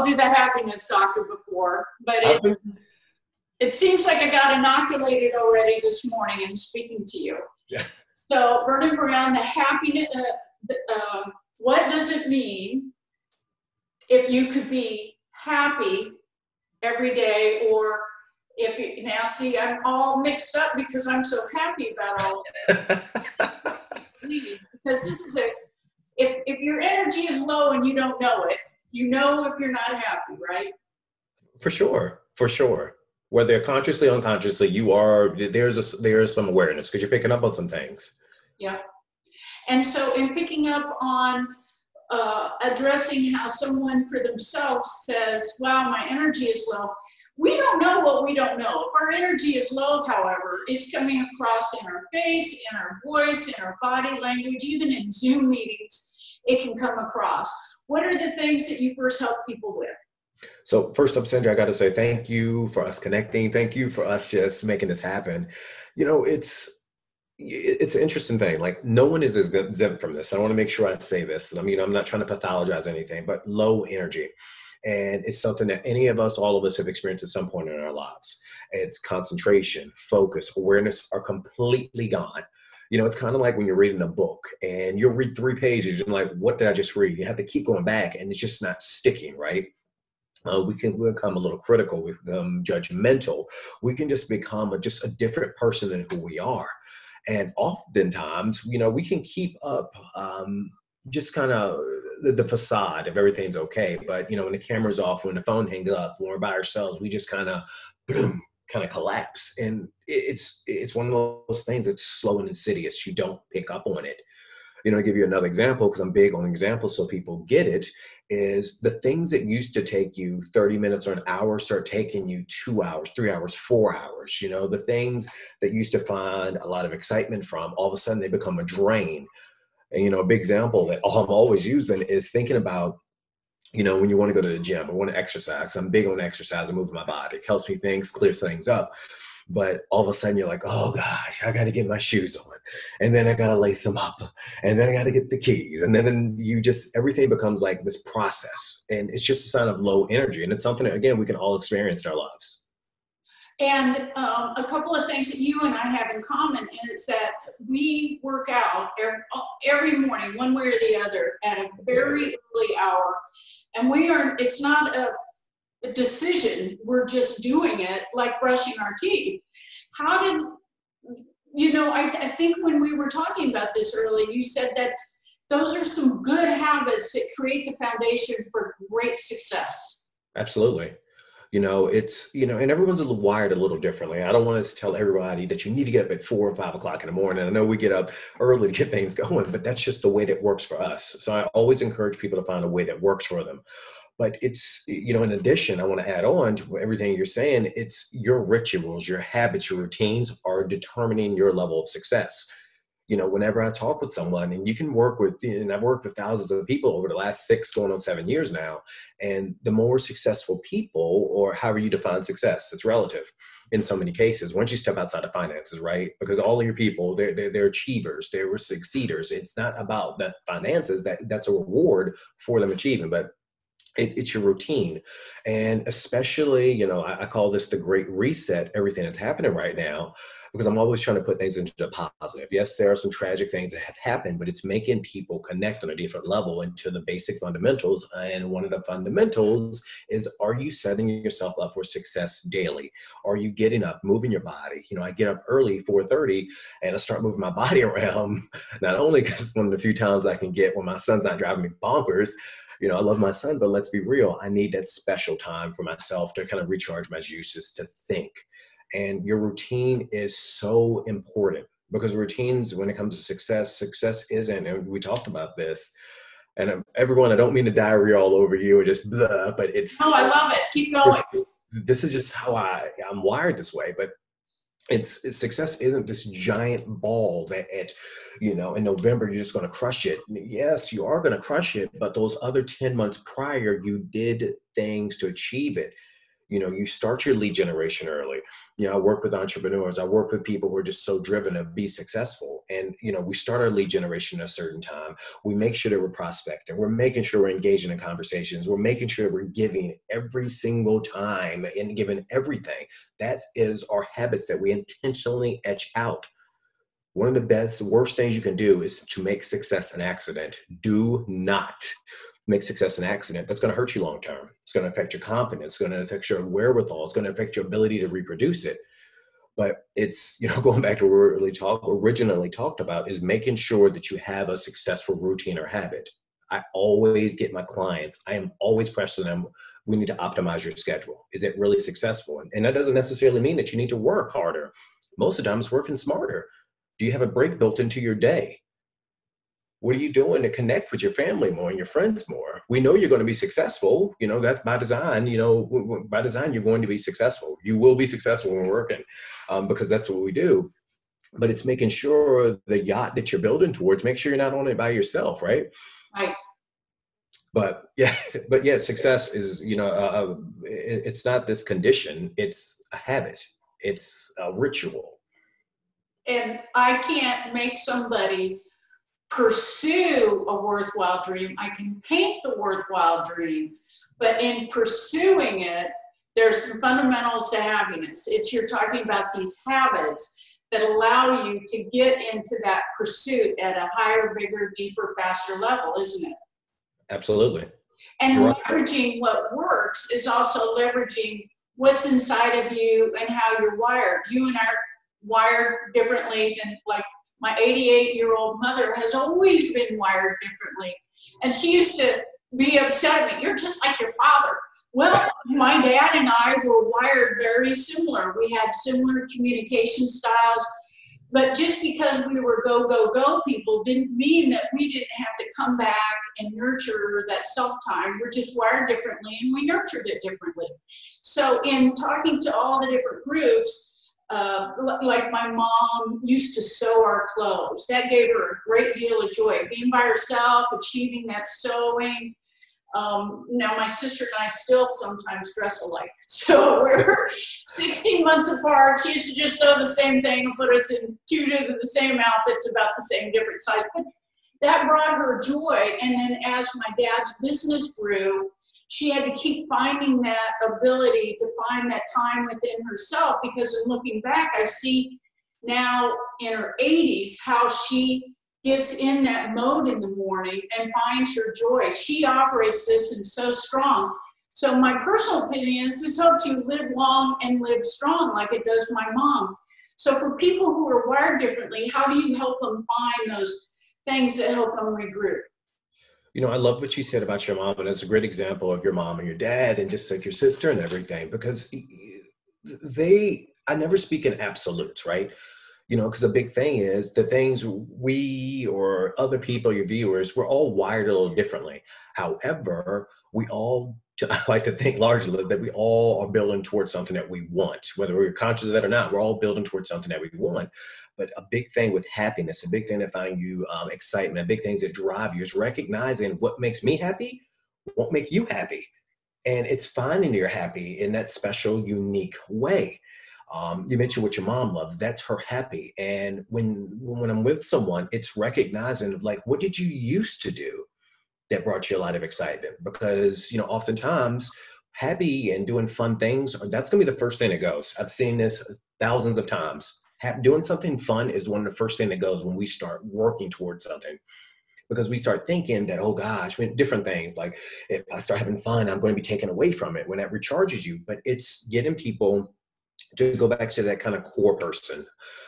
you the happiness doctor before, but it seems like I got inoculated already this morning in speaking to you. Yeah. So Vernon Brown, the happiness, what does it mean if you could be happy every day, or if you, now see, I'm all mixed up because I'm so happy about all because this is if your energy is low and you don't know it, you know if you're not happy, right? For sure, for sure. Whether consciously or unconsciously, there's some awareness because you're picking up on some things. Yeah. And so in picking up on addressing how someone for themselves says, wow, my energy is low. We don't know what we don't know. If our energy is low, however, it's coming across in our face, in our voice, in our body language, even in Zoom meetings, it can come across. What are the things that you first help people with? So first up, Sandra, I got to say thank you for us connecting. Thank you for us just making this happen. You know, it's an interesting thing. Like, no one is exempt from this. I want to make sure I say this. I mean, I'm not trying to pathologize anything, but low energy. And it's something that all of us have experienced at some point in our lives. It's concentration, focus, awareness are completely gone. You know, it's kind of like when you're reading a book and you'll read 3 pages and like, what did I just read? You have to keep going back and it's just not sticking, right? We can become a little critical, we become judgmental. We can just become just a different person than who we are. And oftentimes, you know, we can keep up just kind of the facade of everything's okay. But, you know, when the camera's off, when the phone hangs up, when we're by ourselves, we just kind of boom, kind of collapse. And it's one of those things that's slow and insidious. You don't pick up on it. You know, I'll give you another example because I'm big on examples so people get it, is the things that used to take you 30 minutes or an hour start taking you 2 hours, 3 hours, 4 hours. You know, the things that used to find a lot of excitement from, all of a sudden they become a drain. And, you know, a big example that I'm always using is thinking about, you know, when you want to go to the gym or want to exercise. I'm big on exercise and moving my body. It helps me clear things up. But all of a sudden you're like, oh gosh, I got to get my shoes on. And then I got to lace them up. And then I got to get the keys. And then everything becomes like this process. And it's just a sign of low energy. And it's something that, again, we can all experience in our lives. And a couple of things that you and I have in common, and it's that we work out every morning, one way or the other, at a very early hour. And it's not a decision, we're just doing it like brushing our teeth. How did, you know, I think when we were talking about this earlier, you said that those are some good habits that create the foundation for great success. Absolutely. You know, it's, you know, and everyone's wired a little differently. I don't want to tell everybody that you need to get up at 4 or 5 o'clock in the morning. I know we get up early to get things going, but that's just the way that works for us. So I always encourage people to find a way that works for them. But it's, you know, in addition, I want to add on to everything you're saying, it's your rituals, your habits, your routines are determining your level of success. You know, whenever I talk with someone, and I've worked with thousands of people over the last 6 going on 7 years now, and the more successful people, or however you define success, it's relative in so many cases, once you step outside of finances, right? Because all of your people, they're achievers, they were succeeders. It's not about the finances, that's a reward for them achieving, but it's your routine. And especially, you know, I call this the great reset, everything that's happening right now, because I'm always trying to put things into the positive. Yes, there are some tragic things that have happened, but it's making people connect on a different level into the basic fundamentals. And one of the fundamentals is, are you setting yourself up for success daily? Are you getting up, moving your body? You know, I get up early, 4:30, and I start moving my body around, not only because it's one of the few times I can get when my son's not driving me bonkers. You know, I love my son, but let's be real. I need that special time for myself to kind of recharge my juices, to think. And your routine is so important, because routines, when it comes to success isn't, and we talked about this, and everyone, I don't mean to diarrhea all over you or just blah, but it's. Oh, I love it. Keep going. This is just how I'm wired this way, but success isn't this giant ball that you know, in November, you're just going to crush it. Yes, you are going to crush it, but those other 10 months prior, you did things to achieve it. You know, you start your lead generation early. You know, I work with entrepreneurs. I work with people who are just so driven to be successful. and, we start our lead generation at a certain time. We make sure that we're prospecting. We're making sure we're engaging in conversations. We're making sure we're giving every single time and giving everything. That is our habits that we intentionally etch out. One of the worst things you can do is to make success an accident. Do not make success an accident. That's going to hurt you long term. It's going to affect your confidence. It's going to affect your wherewithal. It's going to affect your ability to reproduce it. But it's, going back to what we originally talked about, is making sure that you have a successful routine or habit. I always get my clients, I am always pressing them, we need to optimize your schedule. Is it really successful? And that doesn't necessarily mean that you need to work harder. Most of the time it's working smarter. Do you have a break built into your day? What are you doing to connect with your family more and your friends more? We know you're going to be successful. That's by design. By design, you're going to be successful. You will be successful when working, because that's what we do. But it's making sure the yacht that you're building towards, make sure you're not on it by yourself, right? Right. But yeah, success is, it's not this condition. It's a habit. It's a ritual. And I can't make somebody pursue a worthwhile dream. I can paint the worthwhile dream, but in pursuing it, there's some fundamentals to happiness. You're talking about these habits that allow you to get into that pursuit at a higher, bigger, deeper, faster level, isn't it? Absolutely. And leveraging what works is also leveraging what's inside of you and how you're wired. You and I are wired differently than, like, my 88-year-old mother has always been wired differently. And she used to be upset at me. You're just like your father. Well, my dad and I were wired very similar. We had similar communication styles. But just because we were go, go, go people didn't mean that we didn't have to come back and nurture that self-time. We're just wired differently, and we nurtured it differently. So in talking to all the different groups, like my mom used to sew our clothes. That gave her a great deal of joy. Being by herself, achieving that sewing. Now my sister and I still sometimes dress alike. So we're 16 months apart. She used to just sew the same thing and put us in two of the same outfits about the same different size. But that brought her joy. And then as my dad's business grew, she had to keep finding that ability to find that time within herself, because in looking back, I see now in her 80s how she gets in that mode in the morning and finds her joy. She operates this and so strong. So my personal opinion is this helps you live long and live strong, like it does my mom. So for people who are wired differently, how do you help them find those things that help them regroup? I love what you said about your mom, and it's a great example of your mom and your dad and just like your sister and everything, because I never speak in absolutes, right? Because the big thing is the things we or other people, your viewers, we're all wired a little differently. However, I like to think largely that we all are building towards something that we want, whether we're conscious of that or not. We're all building towards something that we want. But a big thing with happiness, a big thing that find you excitement, a big things that drive you is recognizing what makes me happy won't make you happy. And it's finding you're happy in that special, unique way. You mentioned what your mom loves. That's her happy. And when I'm with someone, it's recognizing, like, what did you used to do that brought you a lot of excitement? Because, oftentimes happy and doing fun things, that's going to be the first thing that goes. I've seen this thousands of times. Doing something fun is one of the first thing that goes when we start working towards something. Because we start thinking that, oh gosh, different things, like if I start having fun, I'm going to be taken away from it, when that recharges you. But it's getting people to go back to that kind of core person.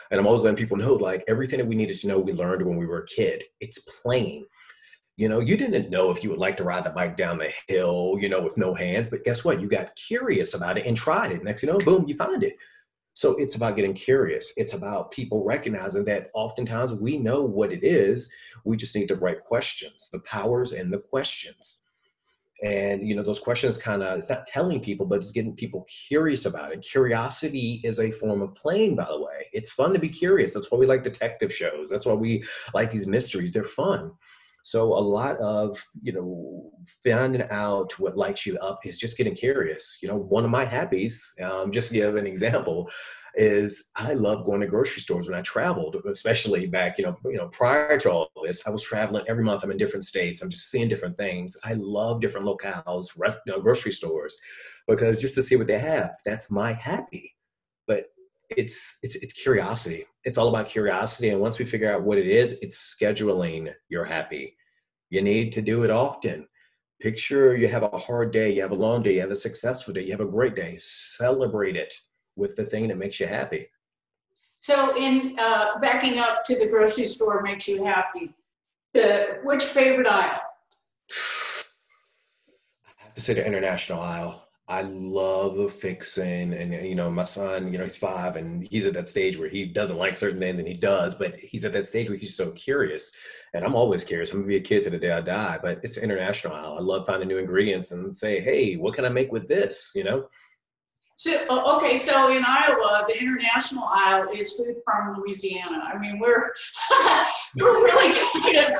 And I'm always letting people know, like, everything that we needed to know, we learned when we were a kid. It's playing. You didn't know if you would like to ride the bike down the hill, with no hands, but guess what? You got curious about it and tried it. Next, boom, you find it. So it's about getting curious. It's about people recognizing that oftentimes we know what it is. We just need the right questions, the powers and the questions. And, those questions it's not telling people, but it's getting people curious about it. Curiosity is a form of playing, by the way. It's fun to be curious. That's why we like detective shows. That's why we like these mysteries. They're fun. So a lot of, finding out what lights you up is just getting curious. One of my happies, just to give an example, is I love going to grocery stores when I traveled, especially back, prior to all this. I was traveling every month. I'm in different states. I'm just seeing different things. I love different locales, grocery stores, because just to see what they have, that's my happy. But it's curiosity. It's all about curiosity. And once we figure out what it is, it's scheduling your happy. You need to do it often. Picture you have a hard day, you have a long day, you have a successful day, you have a great day. Celebrate it with the thing that makes you happy. So in backing up to the grocery store makes you happy, which favorite aisle? I have to say the international aisle. I love fixing, and my son, he's 5 and he's at that stage where he doesn't like certain things and he does, but he's at that stage where he's so curious, and I'm always curious. I'm gonna be a kid to the day I die, but it's international aisle. I love finding new ingredients and say, hey, what can I make with this? So, okay, so in Iowa, the international aisle is food from Louisiana. I mean, we're really kind of,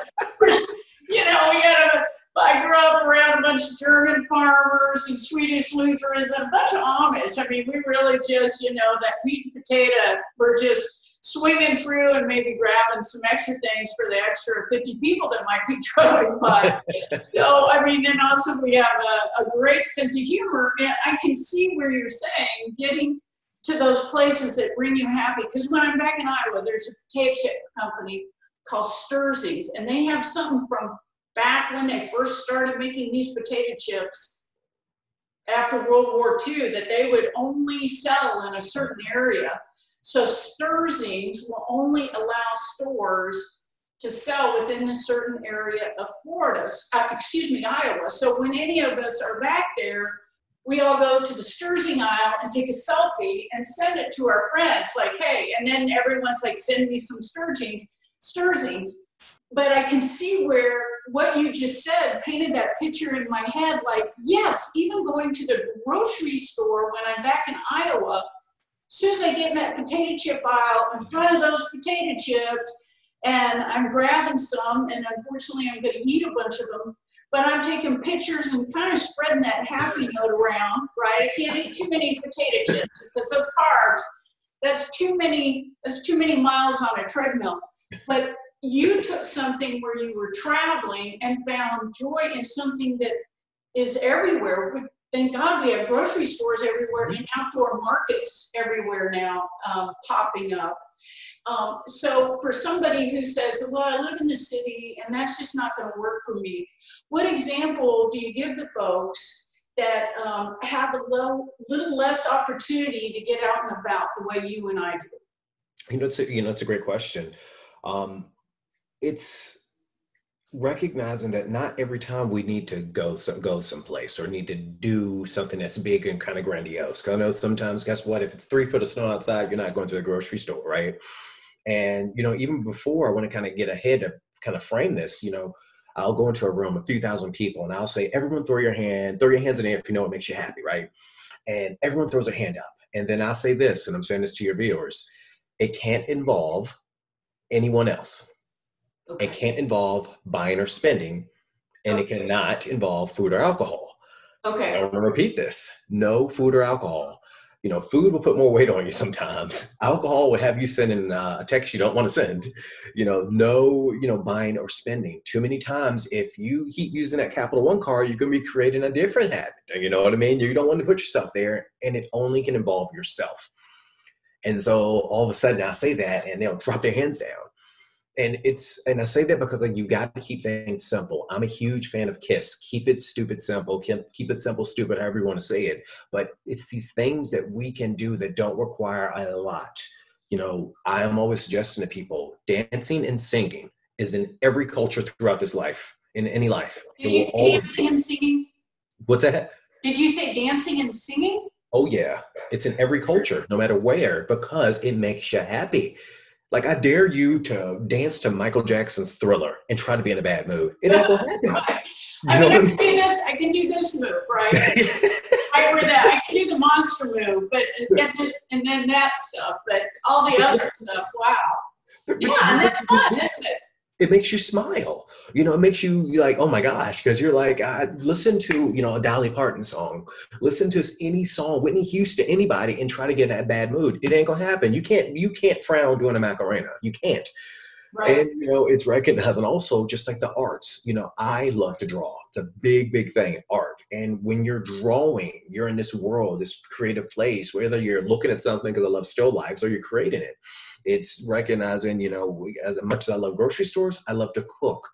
I grew up around a bunch of German farmers and Swedish Lutherans and a bunch of Amish. I mean, we really just, that meat and potato, we're just swinging through and maybe grabbing some extra things for the extra 50 people that might be driving by. So, I mean, and also we have a great sense of humor. And I can see where you're saying getting to those places that bring you happy. Because when I'm back in Iowa, there's a potato chip company called Sturzy's, and they have something from back when they first started making these potato chips after World War II that they would only sell in a certain area. So Sturzy's will only allow stores to sell within a certain area of Iowa. So when any of us are back there, we all go to the Sturzy's aisle and take a selfie and send it to our friends like, hey, and then everyone's like, send me some Sturzy's. But I can see where what you just said painted that picture in my head, like, yes, even going to the grocery store when I'm back in Iowa, as soon as I get in that potato chip aisle in front of those potato chips, and I'm grabbing some, and unfortunately I'm going to eat a bunch of them, but I'm taking pictures and kind of spreading that happy note around, right? I can't eat too many potato chips because those carbs, that's too many miles on a treadmill. But you took something where you were traveling and found joy in something that is everywhere. Thank God we have grocery stores everywhere and outdoor markets everywhere now popping up. So for somebody who says, well, I live in the city and that's just not going to work for me, what example do you give the folks that have a little less opportunity to get out and about the way you and I do? It's a great question. It's recognizing that not every time we need to go someplace or need to do something that's big and kind of grandiose. 'Cause I know sometimes, guess what? If it's 3 foot of snow outside, you're not going to the grocery store, right? And, even before I want to kind of get ahead to kind of frame this, I'll go into a room, a few thousand people, and I'll say, everyone throw your hands in the air if you know what makes you happy, right? And everyone throws their hand up. And then I'll say this, and I'm saying this to your viewers, it can't involve anyone else. Okay. It can't involve buying or spending, and it cannot involve food or alcohol. Okay. I want to repeat this. No food or alcohol. Food will put more weight on you sometimes. Alcohol will have you sending a text you don't want to send. No, buying or spending. Too many times, if you keep using that Capital One card, you're going to be creating a different habit. You know what I mean? You don't want to put yourself there, and it only can involve yourself. And so all of a sudden I say that and they'll drop their hands down. And I say that because you got to keep things simple. I'm a huge fan of KISS. Keep it stupid simple. Keep it simple, stupid, however you want to say it. But it's these things that we can do that don't require a lot. I am always suggesting to people, dancing and singing is in every culture throughout this life, in any life. Did you say dancing and singing? What's that? Did you say dancing and singing? Oh yeah, it's in every culture, no matter where, because it makes you happy. Like, I dare you to dance to Michael Jackson's Thriller and try to be in a bad mood. It ain't gonna happen. Right. I can do this move, right? I can do the monster move, but and then that stuff, but all the other stuff, wow. Yeah, and that's fun, isn't it? It makes you smile. You know, it makes you like, oh my gosh, because you're like, listen to, you know, a Dolly Parton song, listen to any song, Whitney Houston, anybody, and try to get in that bad mood. It ain't gonna happen. You can't frown doing a Macarena. You can't. Right. And, you know, it's recognized. And also just like the arts, you know, I love to draw. It's a big, big thing, art. And when you're drawing, you're in this world, this creative place, whether you're looking at something because I love still lifes or you're creating it. It's recognizing, you know, as much as I love grocery stores, I love to cook.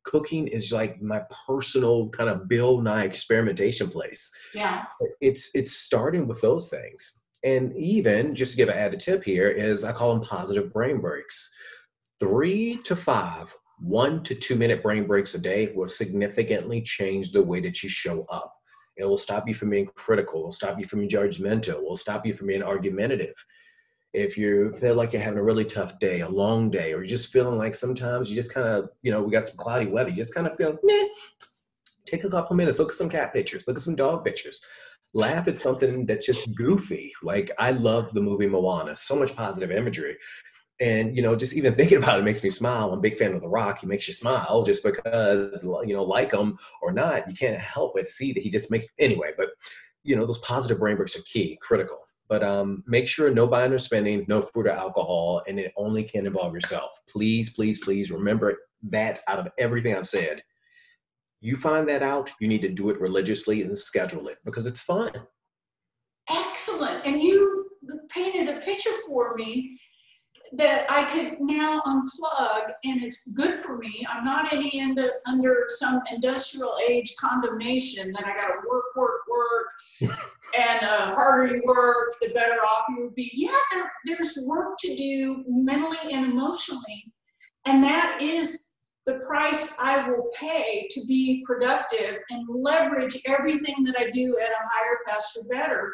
Cooking is like my personal kind of Bill Nye experimentation place. Yeah. It's starting with those things. And even just to give an added tip here is I call them positive brain breaks. 3 to 5, 1 to 2 minute brain breaks a day will significantly change the way that you show up. It will stop you from being critical. It will stop you from being judgmental. It will stop you from being argumentative. If you feel like you're having a really tough day, a long day, or you're just feeling like sometimes you just kind of, you know, we got some cloudy weather, you just kind of feel, meh, take a couple minutes, look at some cat pictures, look at some dog pictures, laugh at something that's just goofy. Like I love the movie Moana, so much positive imagery. And, you know, just even thinking about it makes me smile. I'm a big fan of The Rock. He makes you smile just because, you know, like him or not, you can't help but see that he just makes, anyway, but, you know, those positive brain breaks are key, critical. But make sure no buying or spending, no food or alcohol, and it only can involve yourself. Please, please, please remember that out of everything I've said. You find that out, you need to do it religiously and schedule it because it's fun. Excellent. And you painted a picture for me that I could now unplug, and it's good for me. I'm not under some industrial age condemnation that I got to work, and the harder you work, the better off you would be. Yeah, there's work to do mentally and emotionally, and that is the price I will pay to be productive and leverage everything that I do at a higher, faster, better.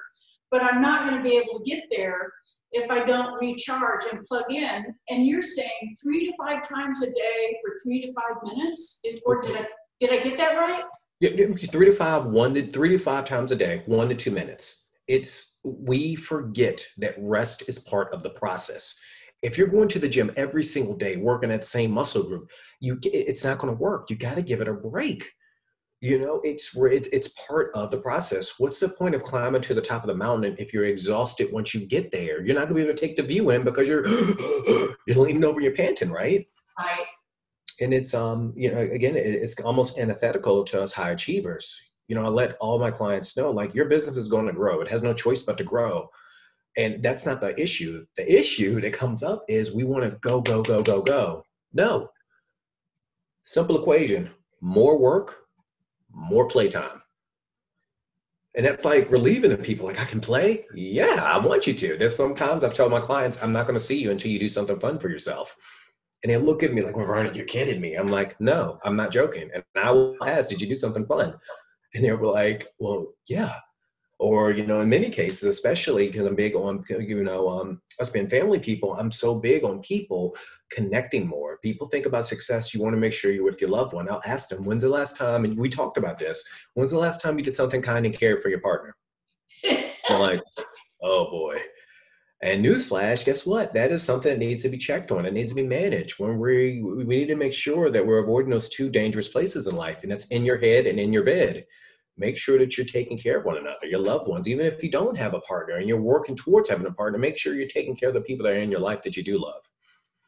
But I'm not going to be able to get there if I don't recharge and plug in. And you're saying 3 to 5 times a day for 3 to 5 minutes? Or did I get that right? Yeah, 3 to 5 times a day, 1 to 2 minutes. We forget that rest is part of the process. If you're going to the gym every single day, working that same muscle group, it's not going to work. You got to give it a break. You know, it's part of the process. What's the point of climbing to the top of the mountain if you're exhausted once you get there? You're not going to be able to take the view in because you're leaning over, you're panting, right? Right. And it's you know, again, it's almost antithetical to us high achievers. You know, I let all my clients know, like, your business is going to grow. It has no choice but to grow. And that's not the issue. The issue that comes up is we want to go, go, go, go, go. No. Simple equation: more work, more playtime. And that's like relieving the people. Like, I can play? Yeah, I want you to. There's sometimes I've told my clients, I'm not going to see you until you do something fun for yourself. And they look at me like, well, Vernon, you're kidding me. I'm like, no, I'm not joking. And I will ask, did you do something fun? And they were like, well, yeah. Or, you know, in many cases, especially because I'm big on, you know, us being family people, I'm so big on people connecting more. People think about success. You want to make sure you're with your loved one. I'll ask them, when's the last time, and we talked about this, when's the last time you did something kind and cared for your partner? I'm like, oh boy. And newsflash, guess what? That is something that needs to be checked on. It needs to be managed. When we need to make sure that we're avoiding those 2 dangerous places in life, and that's in your head and in your bed. Make sure that you're taking care of one another, your loved ones. Even if you don't have a partner and you're working towards having a partner, make sure you're taking care of the people that are in your life that you do love.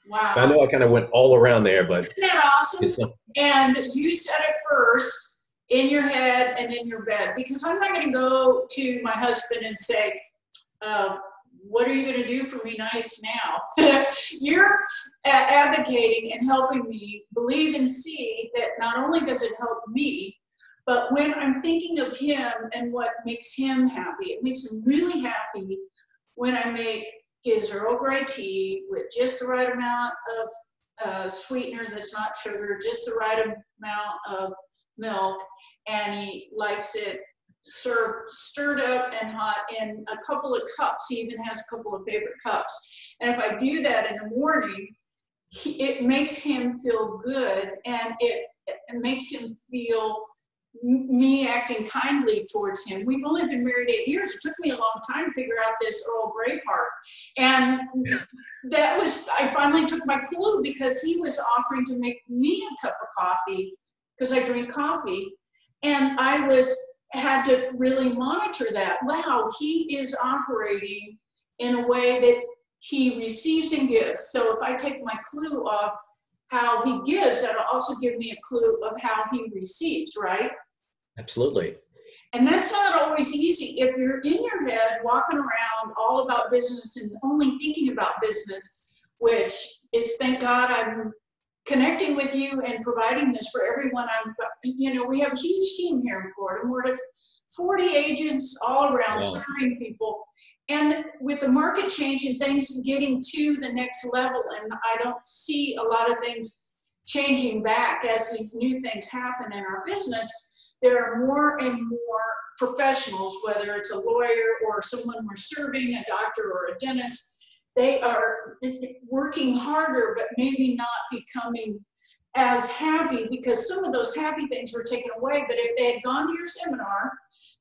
Wow. I know I kind of went all around there, but isn't that awesome? And you said it first, in your head and in your bed, because I'm not going to go to my husband and say, what are you going to do for me nice now? You're advocating and helping me believe and see that not only does it help me, but when I'm thinking of him and what makes him happy, it makes him really happy when I make his Earl Grey tea with just the right amount of sweetener that's not sugar, just the right amount of milk, and he likes it served stirred up and hot in a couple of cups. He even has a couple of favorite cups. And if I do that in the morning, it makes him feel good, and it makes him feel me acting kindly towards him. We've only been married 8 years. It took me a long time to figure out this Earl Grey part. And that was, I finally took my clue because he was offering to make me a cup of coffee because I drink coffee. And had to really monitor that. Wow, he is operating in a way that he receives and gives. So if I take my clue off how he gives, that'll also give me a clue of how he receives, right? Absolutely. And that's not always easy. If you're in your head walking around all about business and only thinking about business, which is, thank God I'm connecting with you and providing this for everyone. We have a huge team here in Florida, more than 40 agents all around serving people. And with the market change and things getting to the next level, and I don't see a lot of things changing back as these new things happen in our business, there are more and more professionals, whether it's a lawyer or someone we're serving, a doctor or a dentist, they are working harder, but maybe not becoming as happy because some of those happy things were taken away. But if they had gone to your seminar,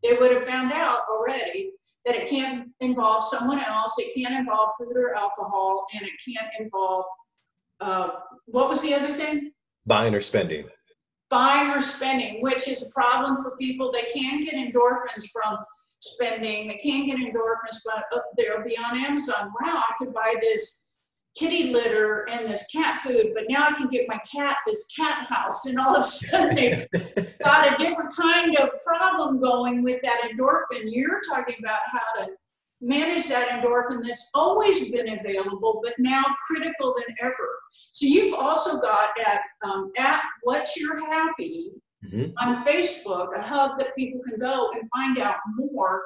they would have found out already that it can't involve someone else, it can't involve food or alcohol, and it can't involve, what was the other thing? Buying or spending. Buying or spending, which is a problem for people. They can get endorphins from spending. They can get endorphins, but they'll be on Amazon. Wow, I could buy this kitty litter and this cat food, but now I can get my cat this cat house, and all of a sudden they've got a different kind of problem going with that endorphin. You're talking about how to manage that endorphin that's always been available, but now critical than ever. So you've also got at What's Your Happi on Facebook, a hub that people can go and find out more,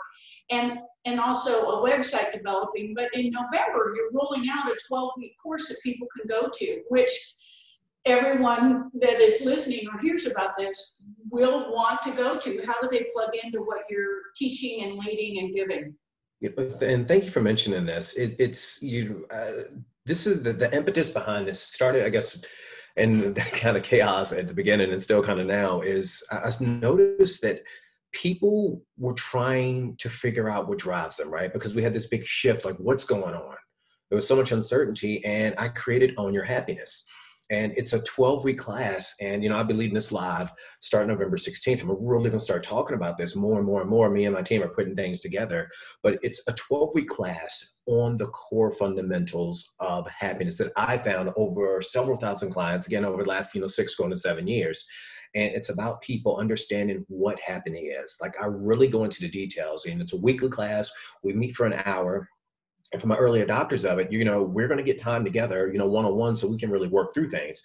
and also a website developing. But in November, you're rolling out a 12-week course that people can go to, which everyone that is listening or hears about this will want to go to. How do they plug into what you're teaching and leading and giving? Yeah, and thank you for mentioning this. This is the impetus behind this started, I guess, and that kind of chaos at the beginning and still kind of now is I noticed that people were trying to figure out what drives them, right? Because we had this big shift, like what's going on? There was so much uncertainty, and I created Own Your Happiness. And it's a 12-week class. And, I'll be leading this live starting November 16th. I'm really going to start talking about this more and more and more. Me and my team are putting things together. But it's a 12-week class on the core fundamentals of happiness that I found over several thousand clients, again, over the last, 6 going to 7 years. And it's about people understanding what happening is. Like, I really go into the details. And it's a weekly class. We meet for an hour. And for my early adopters of it, we're going to get time together, one-on-one, so we can really work through things.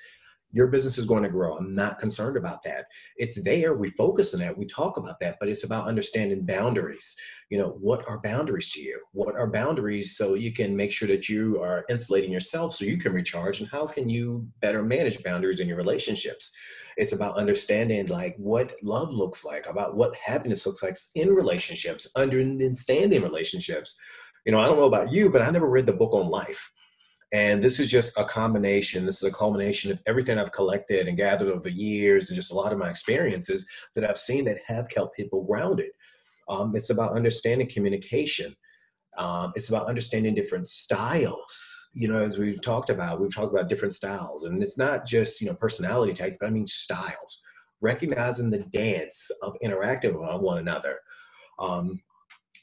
Your business is going to grow. I'm not concerned about that. It's there. We focus on that. We talk about that, but it's about understanding boundaries. What are boundaries to you? What are boundaries so you can make sure that you are insulating yourself so you can recharge? And how can you better manage boundaries in your relationships? It's about understanding like what love looks like, about what happiness looks like in relationships, understanding relationships. I don't know about you, but I never read the book on life. And this is just a combination. This is a culmination of everything I've collected and gathered over the years and just a lot of my experiences that I've seen that have kept people grounded. It's about understanding communication. It's about understanding different styles. As we've talked about different styles. And it's not just, personality types, but I mean styles. Recognizing the dance of interacting with one another.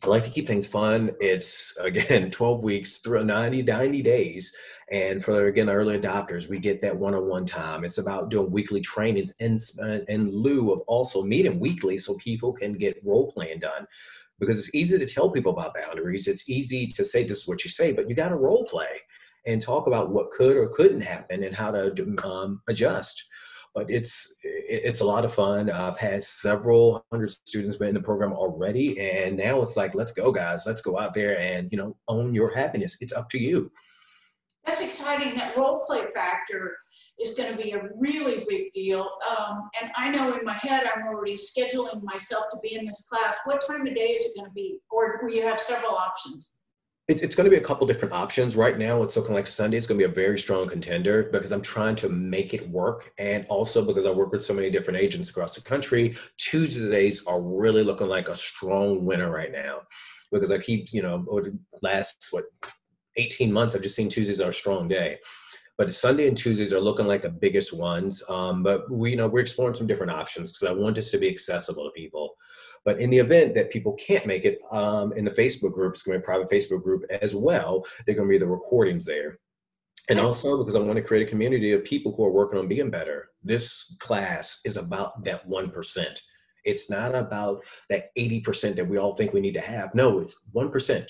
I like to keep things fun. It's, again, 12 weeks through 90 days. And for, again, early adopters, we get that one-on-one time. It's about doing weekly trainings in lieu of also meeting weekly so people can get role playing done. Because it's easy to tell people about boundaries. It's easy to say this is what you say, but you got to role play and talk about what could or couldn't happen and how to adjust. But it's a lot of fun. I've had several hundred students in the program already. And now it's like, let's go, guys. Let's go out there and, own your happiness. It's up to you. That's exciting. That role play factor is going to be a really big deal. And I know in my head, I'm already scheduling myself to be in this class. What time of day is it going to be? Or will you have several options? It's going to be a couple different options. Right now, it's looking like Sunday is going to be a very strong contender because I'm trying to make it work. And also because I work with so many different agents across the country, Tuesdays are really looking like a strong winner right now. Because I keep, over the last, 18 months, I've just seen Tuesdays are a strong day. But Sunday and Tuesdays are looking like the biggest ones. But we're exploring some different options because I want this to be accessible to people. But in the event that people can't make it, in the Facebook group, it's going to be a private Facebook group as well. They're going to be the recordings there. And also because I want to create a community of people who are working on being better. This class is about that 1%. It's not about that 80% that we all think we need to have. No, it's 1%.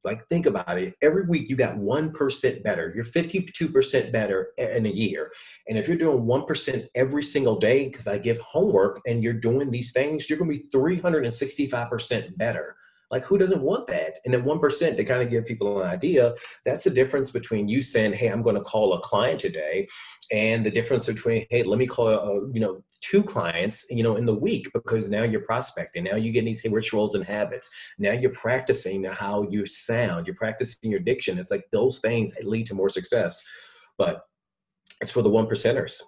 Like, think about it. Every week you got 1% better. You're 52% better in a year. And if you're doing 1% every single day, because I give homework and you're doing these things, you're going to be 365% better. Like, who doesn't want that? And then 1%, to kind of give people an idea, that's the difference between you saying, hey, I'm going to call a client today, and the difference between, hey, let me call, 2 clients, in the week, because now you're prospecting. Now you get these rituals and habits. Now you're practicing how you sound. You're practicing your diction. It's like those things lead to more success. But it's for the 1%ers.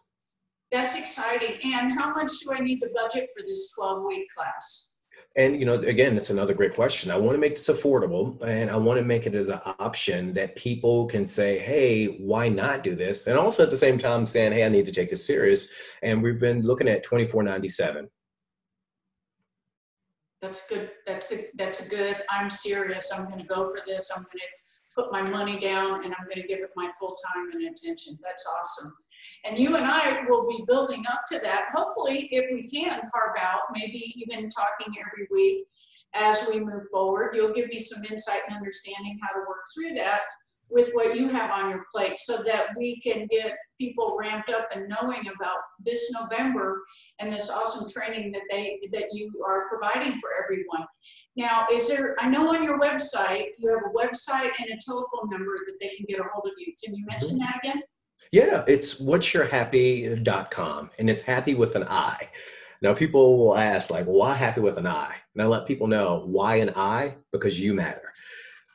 That's exciting. And how much do I need to budget for this 12-week class? And, again, it's another great question. I want to make this affordable, and I want to make it as an option that people can say, hey, why not do this? And also at the same time saying, hey, I need to take this serious. And we've been looking at $24.97. That's good. That's a good, I'm serious. I'm going to go for this. I'm going to put my money down and I'm going to give it my full time and attention. That's awesome. And you and I will be building up to that. Hopefully, if we can carve out, maybe even talking every week as we move forward, you'll give me some insight and understanding how to work through that with what you have on your plate so that we can get people ramped up and knowing about this November and this awesome training that you are providing for everyone. Now, I know on your website, you have a website and a telephone number that they can get a hold of you. Can you mention that again? Yeah, it's wherein.com, and it's happy with an I. Now, people will ask, like, why happy with an I? And I let people know why an I, because you matter.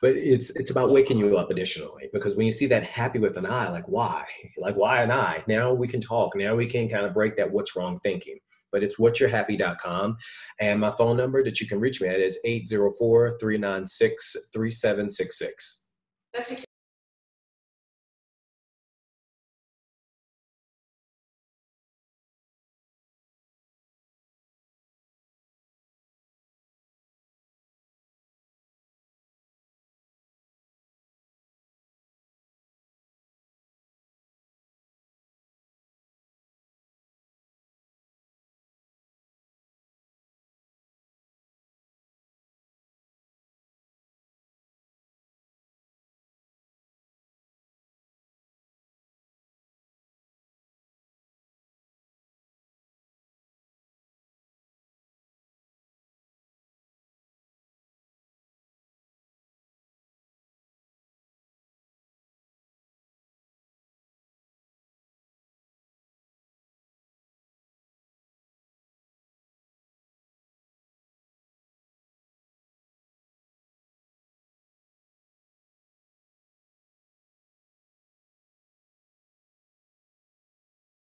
But it's about waking you up additionally, because when you see that happy with an I, like, why? Like, why an I? Now we can talk. Now we can kind of break that what's wrong thinking. But it's whatyourhappy.com. And my phone number that you can reach me at is 804-396-3766. That's